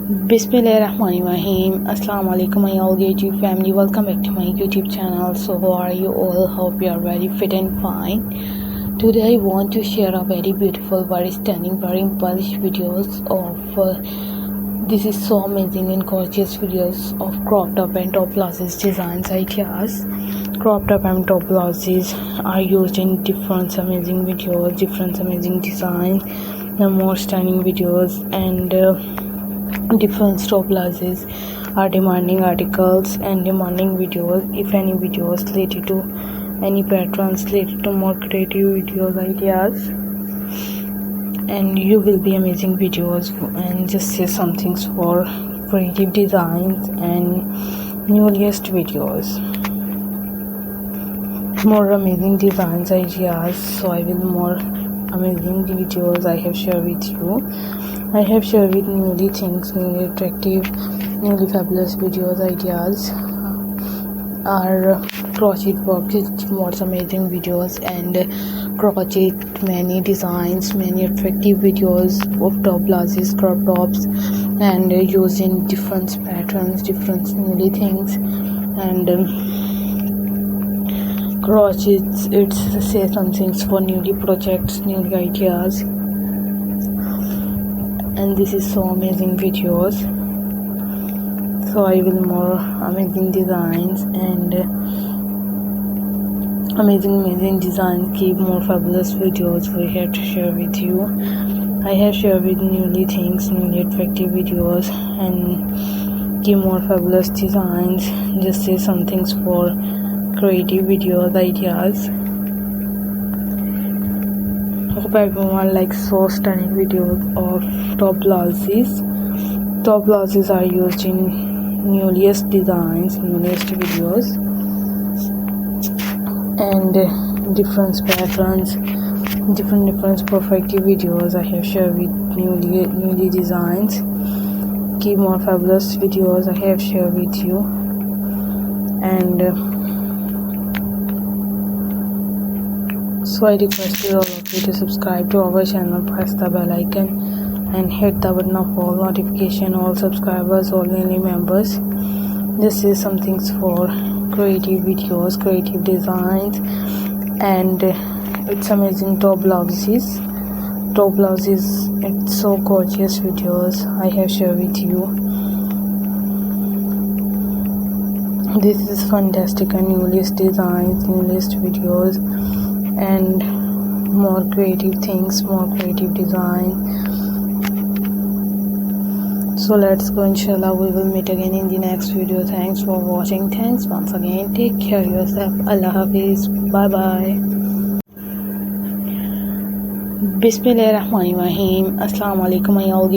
Bismillahirrahmanirrahim. Assalamu alaikum my all YouTube family. Welcome back to my YouTube channel. So how are you all? Hope you are very fit and fine. Today I want to share a very beautiful, very stunning, very polished videos of this is so amazing and gorgeous videos of crop top and top blouses designs ideas. Crop top and top blouses are used in different amazing videos, different amazing designs, the more stunning videos, and different top blouses are demanding articles and demanding videos. If any videos related to any patterns, related to more creative videos ideas, and you will be amazing videos and just say some things for creative designs and newest videos, more amazing designs ideas. So I will more amazing videos I have shared with you. I have shared with newly things, newly attractive, newly fabulous videos ideas are crochet work with more amazing videos and crochet many designs, many attractive videos of top blouses, crop tops, and using different patterns, different newly things, and crochet it's say some things for newly projects, newly ideas, and this is so amazing videos. So I will more amazing designs and amazing designs, keep more fabulous videos we have to share with you. I have shared with newly things, newly attractive videos, and keep more fabulous designs, just say some things for creative videos ideas. Hope everyone likes so stunning videos of top blouses. Top blouses are used in newest designs, newest videos, and different patterns, different perfective videos I have shared with newly designs. Keep more fabulous videos I have shared with you, and so I request all of you to subscribe to our channel, press the bell icon and hit the button of all notification, all subscribers, all newly members. This is some things for creative videos, creative designs, and it's amazing top blouses. Top blouses, it's so gorgeous videos I have shared with you. This is fantastic and newest designs, newest videos, and more creative things, more creative design. So let's go, inshallah. We will meet again in the next video. Thanks for watching. Thanks once again. Take care of yourself. Allah Hafiz. Bye bye. Bismillahirrahmanirrahim. Assalamu alaikum my all